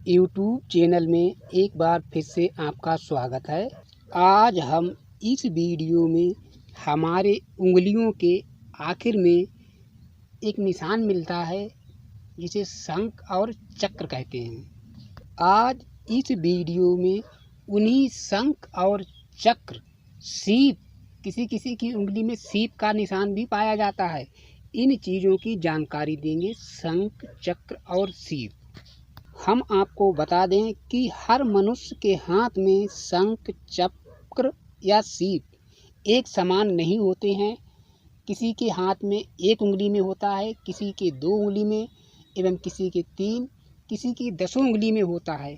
YouTube channel में एक बार फिर से आपका स्वागत है। आज हम इस वीडियो में हमारे उंगलियों के आखिर में एक निशान मिलता है जिसे शंख और चक्र कहते हैं। आज इस वीडियो में उन्हीं शंख और चक्र, सीप, किसी किसी की उंगली में सीप का निशान भी पाया जाता है, इन चीज़ों की जानकारी देंगे। शंख, चक्र और सीप। हम आपको बता दें कि हर मनुष्य के हाथ में शंख, चक्र या सीप एक समान नहीं होते हैं। किसी के हाथ में एक उंगली में होता है, किसी के 2 उंगली में, एवं किसी के 3, किसी की 10 उंगली में होता है।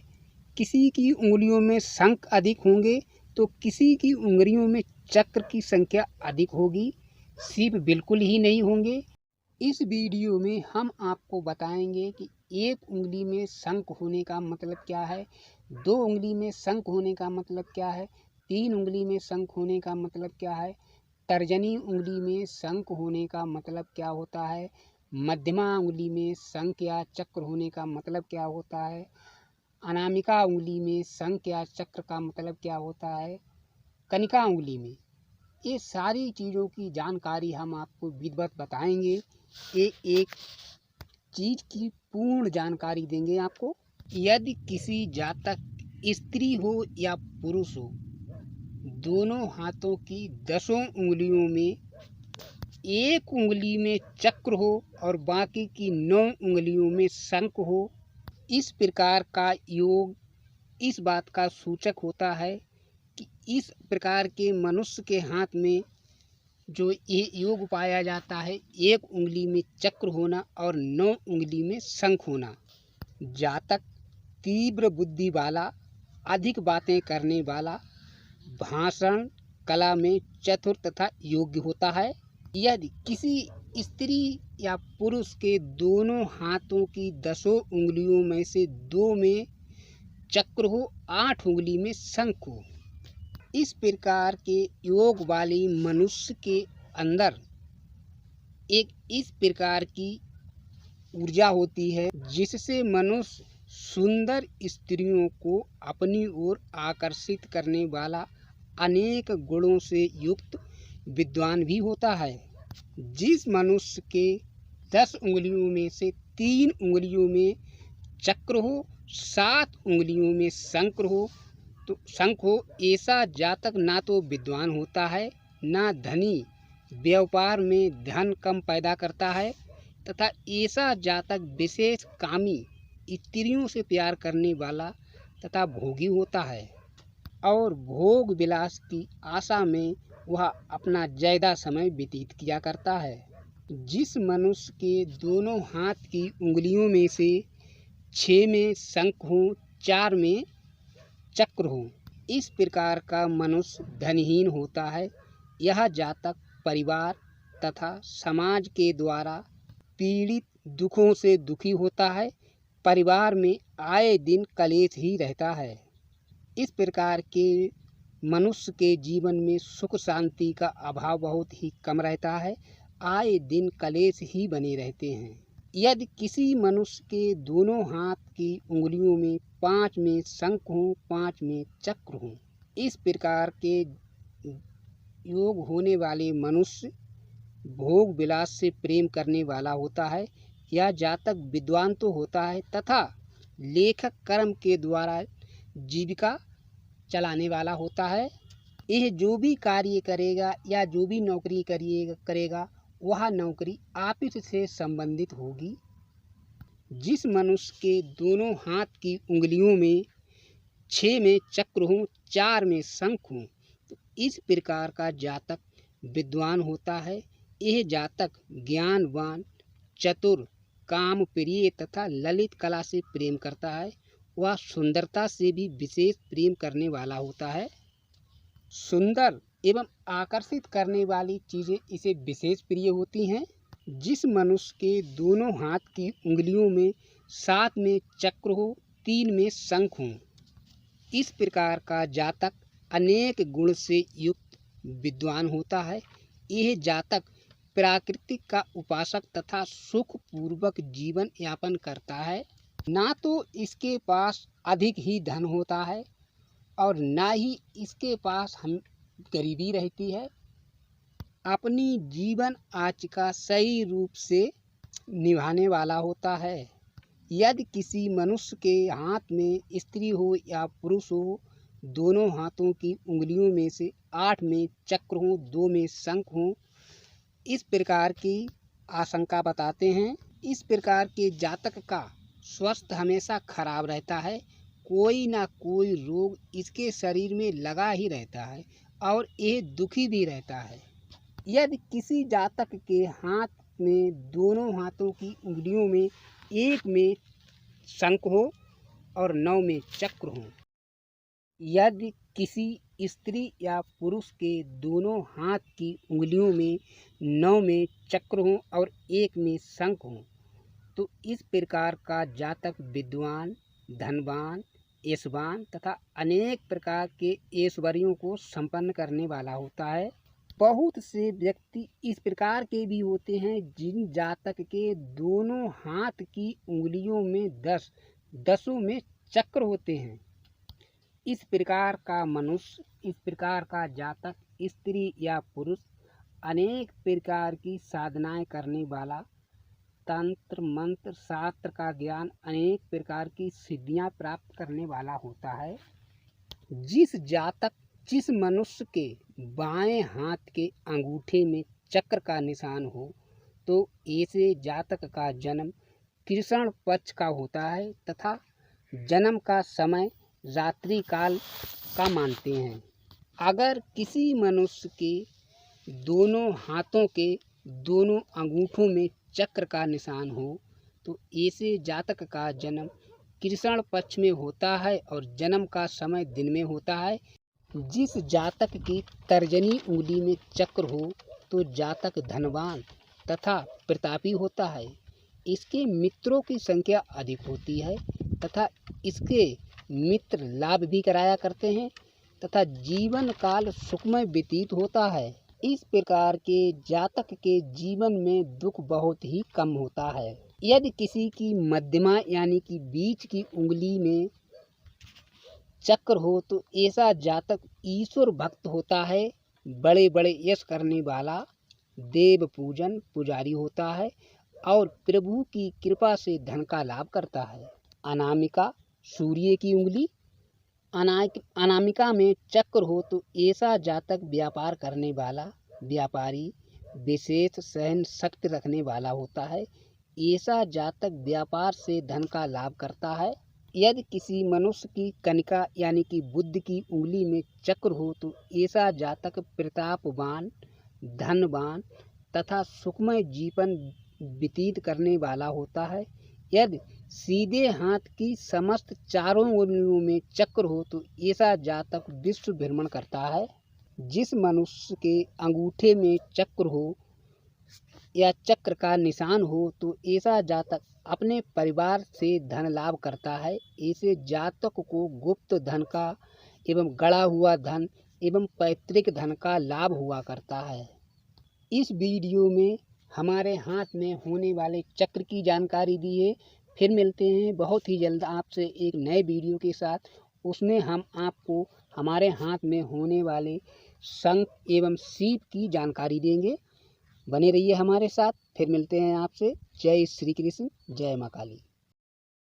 किसी की उंगलियों में शंख अधिक होंगे तो किसी की उंगलियों में चक्र की संख्या अधिक होगी, सीप बिल्कुल ही नहीं होंगे। इस वीडियो में हम आपको बताएंगे कि एक उंगली में शंख होने का मतलब क्या है, 2 उंगली में शंख होने का मतलब क्या है, 3 उंगली में शंख होने का मतलब क्या है, तर्जनी उंगली में शंख होने का मतलब क्या होता है, मध्यमा उंगली में शंख या चक्र होने का मतलब क्या होता है, अनामिका उंगली में शंख या चक्र का मतलब क्या होता है, कनिका उंगली में। ये सारी चीज़ों की जानकारी हम आपको विधिवत बताएंगे। एक एक चीज़ की पूर्ण जानकारी देंगे आपको। यदि किसी जातक स्त्री हो या पुरुष हो, दोनों हाथों की 10 उंगलियों में एक उंगली में चक्र हो और बाकी की 9 उंगलियों में शंख हो, इस प्रकार का योग इस बात का सूचक होता है कि इस प्रकार के मनुष्य के हाथ में जो ये योग पाया जाता है, एक उंगली में चक्र होना और 9 उंगली में शंख होना। जातक तीव्र बुद्धि वाला, अधिक बातें करने वाला, भाषण कला में चतुर तथा योग्य होता है। यदि किसी स्त्री या पुरुष के दोनों हाथों की 10 उंगलियों में से 2 में चक्र हो, 8 उंगली में शंख हो, इस प्रकार के योग वाली मनुष्य के अंदर एक इस प्रकार की ऊर्जा होती है जिससे मनुष्य सुंदर स्त्रियों को अपनी ओर आकर्षित करने वाला, अनेक गुणों से युक्त विद्वान भी होता है। जिस मनुष्य के 10 उंगलियों में से 3 उंगलियों में चक्र हो, 7 उंगलियों में शंख हो, ऐसा जातक ना तो विद्वान होता है, ना धनी, व्यापार में धन कम पैदा करता है, तथा ऐसा जातक विशेष कामी, स्त्रियों से प्यार करने वाला तथा भोगी होता है और भोग विलास की आशा में वह अपना ज़्यादा समय व्यतीत किया करता है। जिस मनुष्य के दोनों हाथ की उंगलियों में से 6 में शंख हो, 4 में चक्र हो, इस प्रकार का मनुष्य धनहीन होता है। यह जातक परिवार तथा समाज के द्वारा पीड़ित, दुखों से दुखी होता है। परिवार में आए दिन कलेश ही रहता है। इस प्रकार के मनुष्य के जीवन में सुख शांति का अभाव बहुत ही कम रहता है। आए दिन कलेश ही बने रहते हैं। यदि किसी मनुष्य के दोनों हाथ की उंगलियों में 5 में शंख हो, 5 में चक्र हो, इस प्रकार के योग होने वाले मनुष्य भोग विलास से प्रेम करने वाला होता है। यह जातक विद्वान तो होता है तथा लेखक कर्म के द्वारा जीविका चलाने वाला होता है। यह जो भी कार्य करेगा या जो भी नौकरी करेगा, वह नौकरी ऑफिस से संबंधित होगी। जिस मनुष्य के दोनों हाथ की उंगलियों में 6 में चक्र हो, 4 में शंख हो, तो इस प्रकार का जातक विद्वान होता है। यह जातक ज्ञानवान, चतुर, काम प्रिय तथा ललित कला से प्रेम करता है। वह सुंदरता से भी विशेष प्रेम करने वाला होता है। सुंदर एवं आकर्षित करने वाली चीज़ें इसे विशेष प्रिय होती हैं। जिस मनुष्य के दोनों हाथ की उंगलियों में 7 में चक्र हो, 3 में शंख हो, इस प्रकार का जातक अनेक गुण से युक्त विद्वान होता है। यह जातक प्राकृतिक का उपासक तथा सुखपूर्वक जीवन यापन करता है। ना तो इसके पास अधिक ही धन होता है और ना ही इसके पास हम गरीबी रहती है। अपनी जीवन आजीविका सही रूप से निभाने वाला होता है। यदि किसी मनुष्य के हाथ में स्त्री हो या पुरुष हो, दोनों हाथों की उंगलियों में से 8 में चक्र हो, 2 में शंख हो, इस प्रकार की आशंका बताते हैं। इस प्रकार के जातक का स्वास्थ्य हमेशा खराब रहता है। कोई ना कोई रोग इसके शरीर में लगा ही रहता है और ये दुखी भी रहता है। यदि किसी जातक के हाथ में दोनों हाथों की उंगलियों में 1 में शंख हो और 9 में चक्र हो, यदि किसी स्त्री या पुरुष के दोनों हाथ की उंगलियों में 9 में चक्र हो और 1 में शंख हो, तो इस प्रकार का जातक विद्वान, धनवान, यशवान तथा अनेक प्रकार के ऐश्वर्यों को संपन्न करने वाला होता है। बहुत से व्यक्ति इस प्रकार के भी होते हैं जिन जातक के दोनों हाथ की उंगलियों में 10 में चक्र होते हैं। इस प्रकार का मनुष्य, इस प्रकार का जातक, स्त्री या पुरुष अनेक प्रकार की साधनाएं करने वाला, तंत्र मंत्र शास्त्र का ज्ञान, अनेक प्रकार की सिद्धियां प्राप्त करने वाला होता है। जिस मनुष्य के बाएं हाथ के अंगूठे में चक्र का निशान हो, तो ऐसे जातक का जन्म कृष्ण पक्ष का होता है तथा जन्म का समय रात्रि काल का मानते हैं। अगर किसी मनुष्य के दोनों हाथों के दोनों अंगूठों में चक्र का निशान हो, तो ऐसे जातक का जन्म कृष्ण पक्ष में होता है और जन्म का समय दिन में होता है। जिस जातक की तर्जनी उंगली में चक्र हो, तो जातक धनवान तथा प्रतापी होता है। इसके मित्रों की संख्या अधिक होती है तथा इसके मित्र लाभ भी कराया करते हैं तथा जीवन काल सुखमय व्यतीत होता है। इस प्रकार के जातक के जीवन में दुख बहुत ही कम होता है। यदि किसी की मध्यमा यानी कि बीच की उंगली में चक्र हो, तो ऐसा जातक ईश्वर भक्त होता है, बड़े बड़े यश करने वाला, देव पूजन पुजारी होता है और प्रभु की कृपा से धन का लाभ करता है। अनामिका सूर्य की उंगली, अनामिका में चक्र हो, तो ऐसा जातक व्यापार करने वाला, व्यापारी, विशेष सहन शक्ति रखने वाला होता है। ऐसा जातक व्यापार से धन का लाभ करता है। यदि किसी मनुष्य की कनिका यानी कि बुध की उंगली में चक्र हो, तो ऐसा जातक प्रतापवान, धनवान तथा सुखमय जीवन व्यतीत करने वाला होता है। यदि सीधे हाथ की समस्त चारों उंगलियों में चक्र हो, तो ऐसा जातक विश्व भ्रमण करता है। जिस मनुष्य के अंगूठे में चक्र हो या चक्र का निशान हो, तो ऐसा जातक अपने परिवार से धन लाभ करता है। ऐसे जातक को गुप्त धन का एवं गड़ा हुआ धन एवं पैतृक धन का लाभ हुआ करता है। इस वीडियो में हमारे हाथ में होने वाले चक्र की जानकारी दी है। फिर मिलते हैं बहुत ही जल्द आपसे एक नए वीडियो के साथ। उसमें हम आपको हमारे हाथ में होने वाले शंख एवं सीप की जानकारी देंगे। बने रहिए हमारे साथ। फिर मिलते हैं आपसे। जय श्री कृष्ण, जय माँ काली।